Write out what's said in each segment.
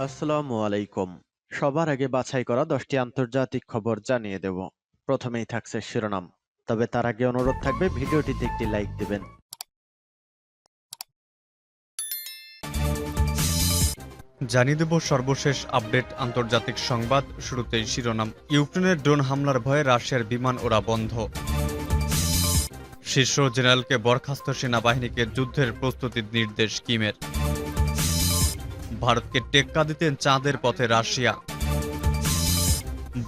আসসালামু আলাইকুম। সবার আগে বাছাই করা ১০টি আন্তর্জাতিক খবর জানিয়ে দেব। প্রথমেই থাকছে শিরোনাম। তবে তার আগে অনুরোধ থাকবে ভিডিওটিতে একটি লাইক দিবেন। জানিয়ে দেব সর্বশেষ আপডেট আন্তর্জাতিক সংবাদ। শুরুতেই শিরোনাম। ইউক্রেনের ড্রোন হামলার ভয়ে রাশিয়ার বিমান ওড়া বন্ধ। শীর্ষ জেনারেলকে বরখাস্ত সেনাবাহিনীকে যুদ্ধের প্রস্তুতির নির্দেশ কিমের। ভারতকে টেক্কা দিতে চাঁদের পথে রাশিয়া।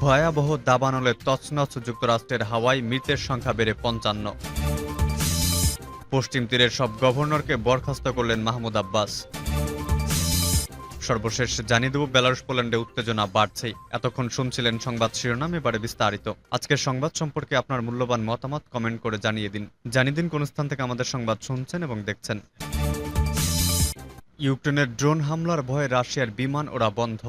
ভয়াবহ দাবানলে তছনছ যুক্তরাষ্ট্রের হাওয়ায় মৃতের সংখ্যা বেড়ে ৫৫। পশ্চিম তীরের সব গভর্নরকে বরখাস্ত করলেন মাহমুদ আব্বাস। সর্বশেষ জানিয়ে দেব বেলারুশ পোল্যান্ডে উত্তেজনা বাড়ছে। এতক্ষণ শুনছিলেন সংবাদ শিরোনাম, এবারে বিস্তারিত। আজকের সংবাদ সম্পর্কে আপনার মূল্যবান মতামত কমেন্ট করে জানিয়ে দিন কোন স্থান থেকে আমাদের সংবাদ শুনছেন এবং দেখছেন। ইউক্রেনের ড্রোন হামলার ভয়ে রাশিয়ার বিমান ওড়া বন্ধ।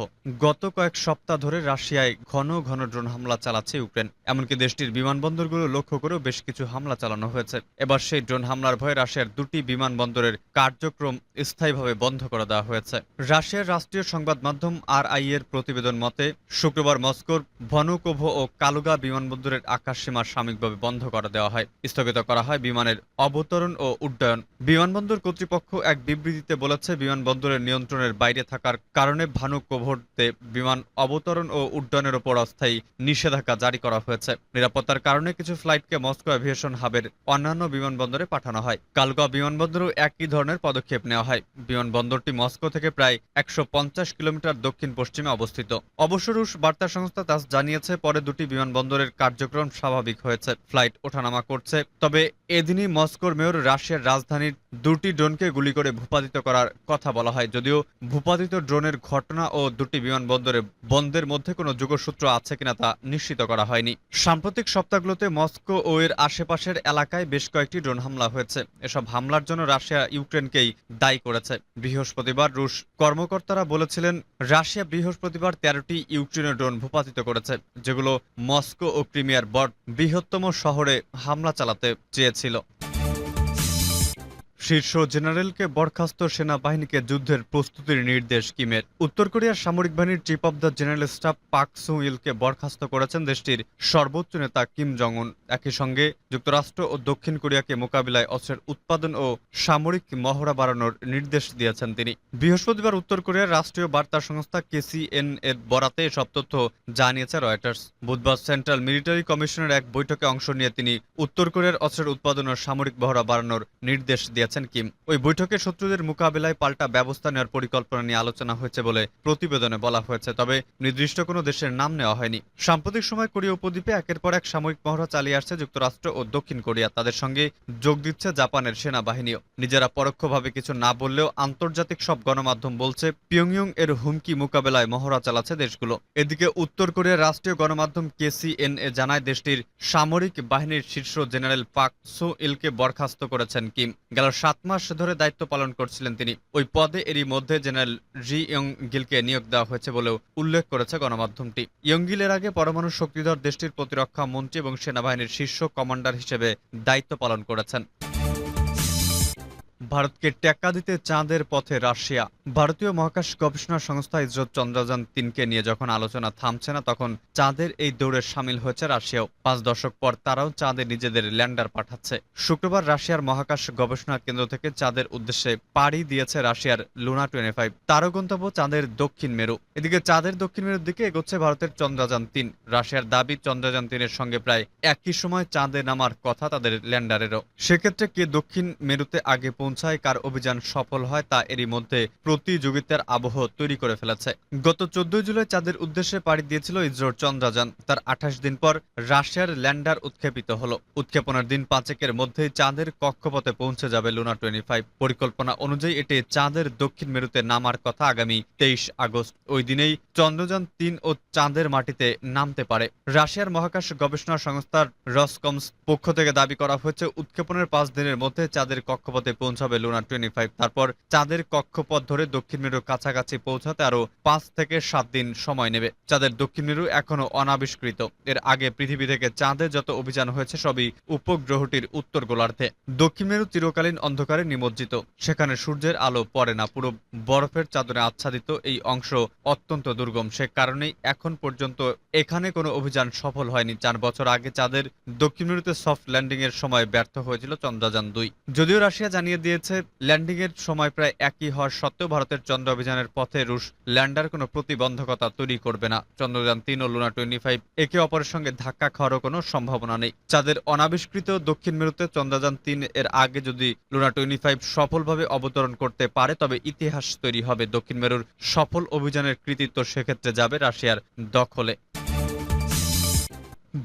গত কয়েক সপ্তাহ ধরে রাশিয়ায় ঘন ঘন ড্রোন হামলা চালাচ্ছে ইউক্রেন। এমনকি দেশটির বিমানবন্দরগুলো লক্ষ্য করেও বেশ কিছু হামলা চালানো হয়েছে। এবার সেই ড্রোন হামলার ভয়ে রাশিয়ার দুটি বিমানবন্দরের কার্যক্রম স্থায়ীভাবে বন্ধ করে দেওয়া হয়েছে। রাশিয়ার রাষ্ট্রীয় সংবাদ মাধ্যম আরআই এর প্রতিবেদন মতে শুক্রবার মস্কোর ভনুকোভো ও কালুগা বিমানবন্দরের আকাশসীমা সাময়িকভাবে বন্ধ করে দেওয়া হয়। স্থগিত করা হয় বিমানের অবতরণ ও উড্ডয়ন। বিমানবন্দর কর্তৃপক্ষ এক বিবৃতিতে বলেছে, বিমানবন্দরের নিয়ন্ত্রণের বাইরে থাকার কারণে ভানুকোভোতে বিমান অবতরণ ও উড্ডয়নের ওপর অস্থায়ী নিষেধাজ্ঞা জারি করা হয়েছে। নিরাপত্তার কারণে কিছু ফ্লাইটকে মস্কো এভিয়েশন হাবের অন্যান্য বিমানবন্দরে পাঠানো হয়। কালগা বিমানবন্দরেও একই ধরনের পদক্ষেপ নেওয়া হয়। বিমানবন্দরটি মস্কো থেকে প্রায় ১৫০ কিলোমিটার দক্ষিণ পশ্চিমে অবস্থিত। অবশ্য রুশ বার্তা সংস্থা তাস জানিয়েছে, পরে দুটি বিমানবন্দরের কার্যক্রম স্বাভাবিক হয়েছে, ফ্লাইট ওঠানামা করছে। তবে এদিনই মস্কোর মেয়র রাশিয়ার রাজধানীর দুটি ড্রোনকে গুলি করে ভূপাতিত করার কথা বলা হয়। যদিও ভূপাতিত ড্রোনের ঘটনা ও দুটি বিমানবন্দরে বন্ধের মধ্যে কোনো যোগসূত্র আছে কিনা তা নিশ্চিত করা হয়নি। সাম্প্রতিক সপ্তাহগুলোতে মস্কো ও এর আশেপাশের এলাকায় বেশ কয়েকটি ড্রোন হামলা হয়েছে। এসব হামলার জন্য রাশিয়া ইউক্রেনকেই দায়ী করেছে। বৃহস্পতিবার রুশ কর্মকর্তারা বলেছিলেন, রাশিয়া বৃহস্পতিবার ১৩টি ইউক্রেনীয় ড্রোন ভূপাতিত করেছে, যেগুলো মস্কো ও ক্রিমিয়ার বৃহত্তম শহরে হামলা চালাতে চেয়েছিল। শীর্ষ জেনারেলকে বরখাস্ত সেনাবাহিনীকে যুদ্ধের প্রস্তুতির নির্দেশ কিমের। উত্তর কোরিয়ার সামরিক বাহিনীর chief of the general staff পাক সু ইলকে বরখাস্ত করেছেন দেশটির সর্বোচ্চ নেতা কিম জং উন। একই সঙ্গে যুক্তরাষ্ট্র ও দক্ষিণ কোরিয়াকে মোকাবিলায় অস্ত্রের উৎপাদন ও সামরিক মহড়া বাড়ানোর নির্দেশ দিয়েছেন তিনি। বৃহস্পতিবার উত্তর কোরিয়ার রাষ্ট্রীয় বার্তা সংস্থা কেসিএন এর বরাতে এসব তথ্য জানিয়েছে রয়টার্স। বুধবার সেন্ট্রাল মিলিটারি কমিশনের এক বৈঠকে অংশ নিয়ে তিনি উত্তর কোরিয়ার অস্ত্রের উৎপাদন ও সামরিক মহড়া বাড়ানোর নির্দেশ দিয়েছেন কিম। ওই বৈঠকে শত্রুদের মোকাবিলায় পাল্টা ব্যবস্থা নেওয়ার পরিকল্পনা নিয়ে আলোচনা হয়েছে বলে প্রতিবেদনে বলা হয়েছে, তবে নির্দিষ্ট কোনো দেশের নাম নেওয়া হয়নি। সাম্প্রতিক সময় কোরিয়া উপদ্বীপে একের পর এক সামরিক মহড়া চালিয়ে আসছে যুক্তরাষ্ট্র ও দক্ষিণ কোরিয়া। তাদের সঙ্গে যোগ দিচ্ছে জাপানের সেনাবাহিনীও। নিজেরা পরোক্ষভাবে কিছু না বললেও আন্তর্জাতিক সব গণমাধ্যম বলছে, পিয়ংইয়ং এর হুমকি মোকাবেলায় মহড়া চালাচ্ছে দেশগুলো। এদিকে উত্তর কোরিয়ার রাষ্ট্রীয় গণমাধ্যম কেসিএনএ জানায়, দেশটির সামরিক বাহিনীর শীর্ষ জেনারেল পাক সু ইলকে বরখাস্ত করেছেন কিম। গেল ৭ মাস ধরে দায়িত্ব পালন করছিলেন তিনি। ওই পদে এরই মধ্যে জেনারেল রি ইয়ং গিলকে নিয়োগ দেওয়া হয়েছে বলেও উল্লেখ করেছে গণমাধ্যমটি। ইয়ং গিল এর আগে পরমাণু শক্তিধর দেশটির প্রতিরক্ষা মন্ত্রী এবং সেনাবাহিনীর শীর্ষ কমান্ডার হিসেবে দায়িত্ব পালন করেছেন। ভারতকে টেক্কা দিতে চাঁদের পথে রাশিয়া। ভারতীয় মহাকাশ গবেষণা সংস্থা ইসরোর চন্দ্রযান-৩কে নিয়ে যখন আলোচনা থামছে না, তখন চাঁদের এই দৌড়ে সামিল হয়েছে রাশিয়াও। ৫ দশক পর তারাও চাঁদে নিজেদের ল্যান্ডার পাঠাচ্ছে। শুক্রবার রাশিয়ার মহাকাশ গবেষণা কেন্দ্র থেকে চাঁদের উদ্দেশ্যে পাড়ি দিয়েছে রাশিয়ার লুনা 25। তারও গন্তব্য চাঁদের দক্ষিণ মেরু। এদিকে চাঁদের দক্ষিণ মেরুর দিকে এগোচ্ছে ভারতের চন্দ্রযান-৩। রাশিয়ার দাবি, চন্দ্রযান-৩ এর সঙ্গে প্রায় একই সময় চাঁদে নামার কথা তাদের ল্যান্ডারেরও। সেক্ষেত্রে কে দক্ষিণ মেরুতে আগে পৌঁছায়, কার অভিযান সফল হয়, তা এরই মধ্যে প্রতিযোগিতার আবহ তৈরি করে ফেলেছে। গত ১৪ জুলাই চাঁদের উদ্দেশ্যে পাড়ি দিয়েছিল ইসরোর চন্দ্রযান। তার ২৮ দিন পর রাশিয়ার ল্যান্ডার উৎক্ষেপিত হলো। উৎক্ষেপণের দিন ৫-এর মধ্যেই চাঁদের কক্ষপথে পৌঁছে যাবে লুনা 25। পরিকল্পনা অনুযায়ী এটি চাঁদের দক্ষিণ মেরুতে নামার কথা আগামী ২৩ আগস্ট। ওই দিনেই চন্দ্রযান-৩ ও চাঁদের মাটিতে নামতে পারে। রাশিয়ার মহাকাশ গবেষণা সংস্থার রসকমস পক্ষ থেকে দাবি করা হয়েছে, উৎক্ষেপণের ৫ দিনের মধ্যে চাঁদের কক্ষপথে পৌঁছাবে পৌঁছাবে লুনা 25। তারপর চাঁদের কক্ষপথ ধরে দক্ষিণ মেরুর কাছাকাছি পৌঁছাতে আরো 5 থেকে 7 দিন সময় নেবে। চাঁদের দক্ষিণ মেরু এখনো অনাবিষ্কৃত। এর আগে পৃথিবী থেকে চাঁদে যত অভিযান হয়েছে সবই উপগ্রহটির উত্তর গোলার্ধে। দক্ষিণ মেরু চিরকালীন অন্ধকারে নিমজ্জিত, সেখানে সূর্যের আলো পড়ে না। পুরো বরফের চাদরে আচ্ছাদিত এই অংশ অত্যন্ত দুর্গম। সে কারণেই এখন পর্যন্ত এখানে কোনো অভিযান সফল হয়নি। 4 বছর আগে চাঁদের দক্ষিণ মেরুতে সফট ল্যান্ডিং এর সময় ব্যর্থ হয়েছিল চন্দ্রযান-2। যদিও রাশিয়া জানিয়ে দিয়েছে ল্যান্ডিং এর সময় প্রায় একই হওয়ার সত্ত্বেও ভারতের চন্দ্র অভিযানের পথে রুশ ল্যান্ডার কোনো প্রতিবন্ধকতা তৈরি করবে না। চন্দ্রযান-3 ও লুনা 25 একে অপরের সঙ্গে ধাক্কা খাওয়ারও কোনো সম্ভাবনা নেই। চাঁদের অনাবিষ্কৃত দক্ষিণ মেরুতে চন্দ্রযান-3 এর আগে যদি লুনা 25 সফলভাবে অবতরণ করতে পারে তবে ইতিহাস তৈরি হবে। দক্ষিণ মেরুর সফল অভিযানের কৃতিত্ব সেক্ষেত্রে যাবে রাশিয়ার দখলে।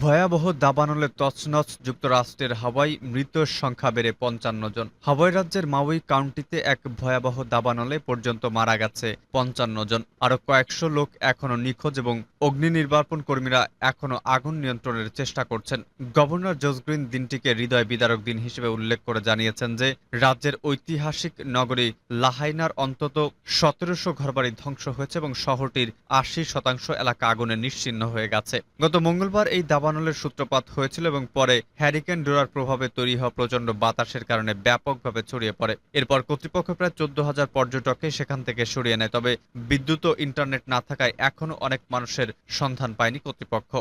ভয়াবহ দাবানলে তছনছ যুক্তরাষ্ট্রের হাওয়াই, মৃতের সংখ্যা বেড়ে 55 জন। হাওয়াই রাজ্যের মাউই কাউন্টিতে এক ভয়াবহ দাবানলে পর্যন্ত মারা গেছে 55 জন। আরো কয়েকশো লোক এখনো নিখোঁজ এবং অগ্নি নির্বাপন কর্মীরা এখনো আগুন নিয়ন্ত্রণের চেষ্টা করছেন। গভর্নর জোস গ্রিন দিনটিকে হৃদয় বিদারক দিন হিসেবে উল্লেখ করে জানিয়েছেন যে রাজ্যের ঐতিহাসিক নগরী লাহাইনার অন্তত 1700 ঘরবাড়ি ধ্বংস হয়েছে এবং শহরটির 80% এলাকা আগুনে নিশ্চিহ্ন হয়ে গেছে। গত মঙ্গলবার এই দাবানলের সূত্রপাত হয়েছিল এবং পরে হ্যারিকেন ডোরার প্রভাবে তৈরি হওয়া প্রচণ্ড বাতাসের কারণে ব্যাপকভাবে ছড়িয়ে পড়ে। এরপর কর্তৃপক্ষ প্রায় 14,000 পর্যটককে সেখান থেকে সরিয়ে নেয়। তবে বিদ্যুৎ ও ইন্টারনেট না থাকায় এখনও অনেক মানুষের সন্ধান পায়নি কর্তৃপক্ষ।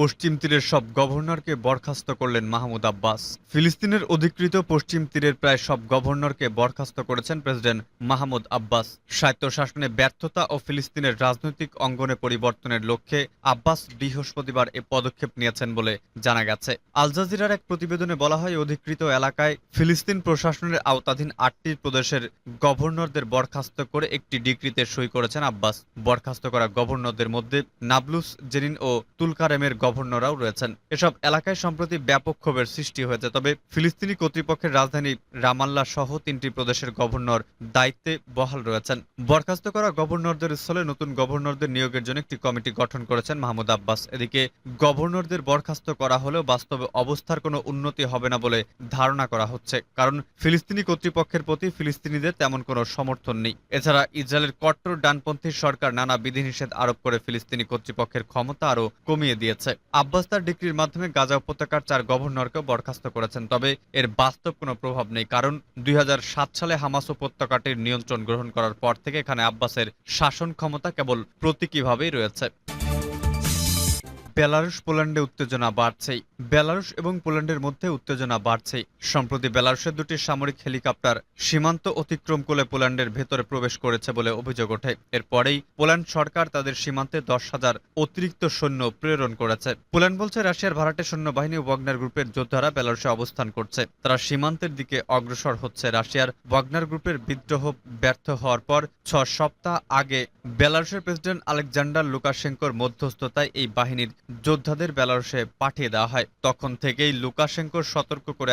পশ্চিম তীরের সব গভর্নরকে বরখাস্ত করলেন মাহমুদ আব্বাস। ফিলিস্তিনের অধিকৃত পশ্চিম তীরের প্রায় সব গভর্নরকে বরখাস্ত করেছেন প্রেসিডেন্ট মাহমুদ আব্বাস। স্বায়ত্তশাসনে ব্যর্থতা ও ফিলিস্তিনের রাজনৈতিক অঙ্গনে পরিবর্তনের লক্ষ্যে আব্বাস বৃহস্পতিবার এ পদক্ষেপ নিয়েছেন বলে জানা গেছে। আল জাজিরার এক প্রতিবেদনে বলা হয়, অধিকৃত এলাকায় ফিলিস্তিন প্রশাসনের আওতাধীন 8টি প্রদেশের গভর্নরদের বরখাস্ত করে একটি ডিক্রিতে সই করেছেন আব্বাস। বরখাস্ত করা গভর্নরদের মধ্যে নাবলুস, জেনিন ও তুলকারেমের গভর্নররাও রয়েছেন। এসব এলাকায় সম্প্রতি ব্যাপক ক্ষোভের সৃষ্টি হয়েছে। তবে ফিলিস্তিনি কর্তৃপক্ষের রাজধানী রামাল্লাহ সহ 3টি প্রদেশের গভর্নর দায়িত্বে বহাল রয়েছেন। বরখাস্ত করা গভর্নরদের স্থলে নতুন গভর্নরদের নিয়োগের জন্য একটি কমিটি গঠন করেছেন মাহমুদ আব্বাস। এদিকে গভর্নরদের বরখাস্ত করা হলেও বাস্তবে অবস্থার কোনো উন্নতি হবে না বলে ধারণা করা হচ্ছে, কারণ ফিলিস্তিনি কর্তৃপক্ষের প্রতি ফিলিস্তিনিদের তেমন কোনো সমর্থন নেই। এছাড়া ইসরায়েলের কট্টর ডানপন্থী সরকার নানা বিধিনিষেধ আরোপ করে ফিলিস্তিনি কর্তৃপক্ষের ক্ষমতা আরও কমিয়ে দিয়েছে। আব্বাস তার ডিক্রির মাধ্যমে গাজা উপত্যকার 4 গভর্নরকেও বরখাস্ত করেছেন। তবে এর বাস্তব কোনো প্রভাব নেই, কারণ 2007 সালে হামাস উপত্যকাটির নিয়ন্ত্রণ গ্রহণ করার পর থেকে এখানে আব্বাসের শাসন ক্ষমতা কেবল প্রতীকীভাবেই রয়েছে। বেলারুশ পোল্যান্ডে উত্তেজনা বাড়ছেই। বেলারুশ এবং পোল্যান্ডের মধ্যে উত্তেজনা বাড়ছেই। সম্প্রতি বেলারুশের 2টি সামরিক হেলিকপ্টার সীমান্ত অতিক্রম করে পোল্যান্ডের ভেতরে প্রবেশ করেছে বলে অভিযোগ ওঠে। এরপরেই পোল্যান্ড সরকার তাদের সীমান্তে 10,000 অতিরিক্ত সৈন্য প্রেরণ করেছে। পোল্যান্ড বলছে রাশিয়ার ভাড়াটে সৈন্যবাহিনী ও ওয়াগনার গ্রুপের যোদ্ধারা বেলারুশে অবস্থান করছে। তারা সীমান্তের দিকে অগ্রসর হচ্ছে। রাশিয়ার ওয়াগনার গ্রুপের বিদ্রোহ ব্যর্থ হওয়ার পর 6 সপ্তাহ আগে বেলারুশের প্রেসিডেন্ট আলেকজান্ডার লুকাশেঙ্কোর মধ্যস্থতায় এই বাহিনীর যোদ্ধাদের বেলারুশে পাঠিয়ে দেওয়া হয়। তখন থেকেই লুকাশেঙ্কো সতর্ক করে